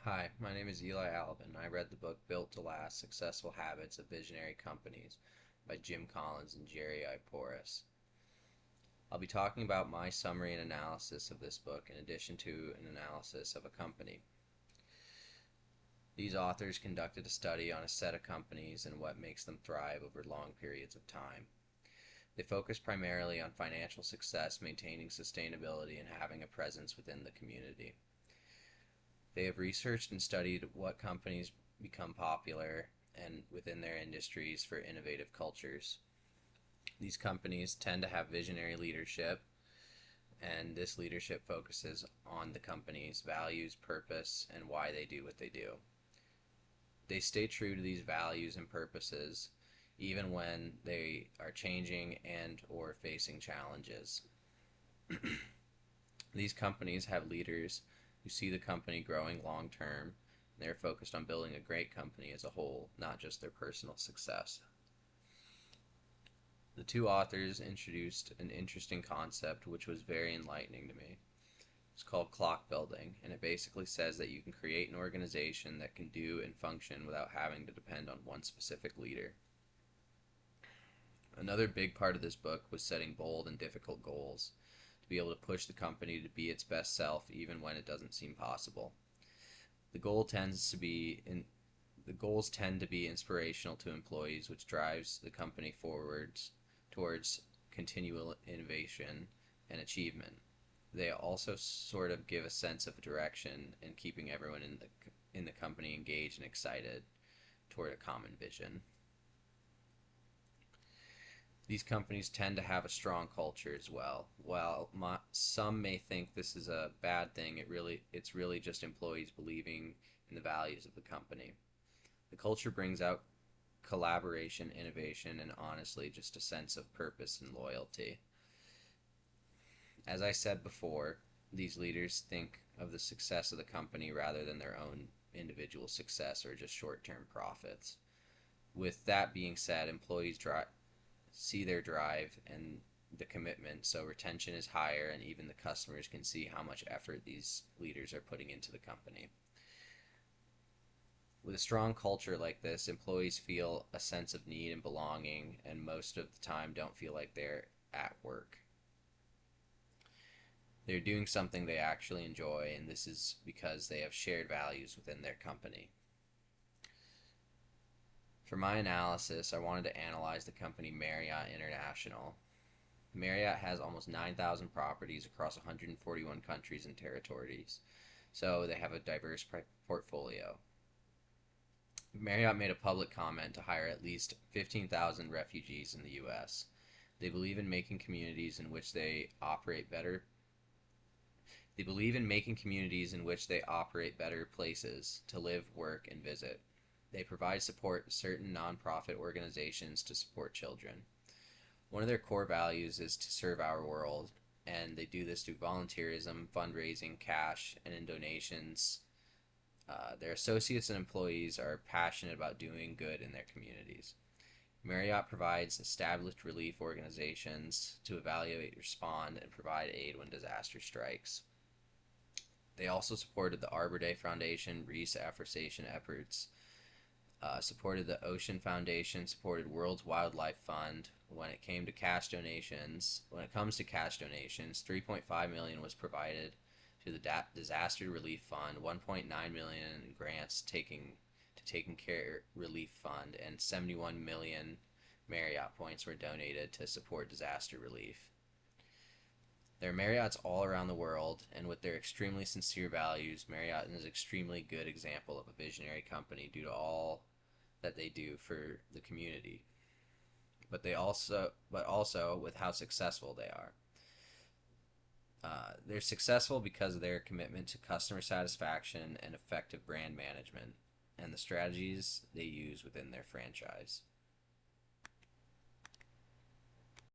Hi, my name is Eli Alvin. I read the book Built to Last: Successful Habits of Visionary Companies by Jim Collins and Jerry I. Porras. I'll be talking about my summary and analysis of this book in addition to an analysis of a company. These authors conducted a study on a set of companies and what makes them thrive over long periods of time. They focus primarily on financial success, maintaining sustainability, and having a presence within the community. They have researched and studied what companies become popular and within their industries for innovative cultures. These companies tend to have visionary leadership, and this leadership focuses on the company's values, purpose, and why they do what they do. They stay true to these values and purposes even when they are changing and or facing challenges. These companies have leaders who see the company growing long term, and they're focused on building a great company as a whole, not just their personal success. The two authors introduced an interesting concept which was very enlightening to me. It's called clock building, and it basically says that you can create an organization that can do and function without having to depend on one specific leader. Another big part of this book was setting bold and difficult goals to be able to push the company to be its best self even when it doesn't seem possible. The goals tend to be inspirational to employees, which drives the company forwards towards continual innovation and achievement. They also sort of give a sense of direction and keeping everyone in the company engaged and excited toward a common vision. These companies tend to have a strong culture as well. While some may think this is a bad thing, it's really just employees believing in the values of the company. The culture brings out collaboration, innovation, and honestly just a sense of purpose and loyalty. As I said before, these leaders think of the success of the company rather than their own individual success or just short-term profits. With that being said, employees see their drive and the commitment, so retention is higher, and even the customers can see how much effort these leaders are putting into the company. With a strong culture like this, employees feel a sense of need and belonging, and most of the time don't feel like they're at work. They're doing something they actually enjoy, and this is because they have shared values within their company. For my analysis, I wanted to analyze the company Marriott International. Marriott has almost 9,000 properties across 141 countries and territories, so they have a diverse portfolio. Marriott made a public comment to hire at least 15,000 refugees in the U.S. They believe in making communities in which they operate better places to live, work, and visit. They provide support to certain nonprofit organizations to support children. One of their core values is to serve our world, and they do this through volunteerism, fundraising, cash, and in donations. Their associates and employees are passionate about doing good in their communities. Marriott provides established relief organizations to evaluate, respond, and provide aid when disaster strikes. They also supported the Arbor Day Foundation, reforestation efforts, supported the Ocean Foundation, supported World's Wildlife Fund. When it comes to cash donations, $3.5 million was provided to the Disaster Relief Fund, $1.9 million in grants to Taking Care Relief Fund, and 71 million Marriott points were donated to support disaster relief. There are Marriotts all around the world, and with their extremely sincere values, Marriott is an extremely good example of a visionary company due to all that they do for the community. But also with how successful they are. They're successful because of their commitment to customer satisfaction and effective brand management, and the strategies they use within their franchise.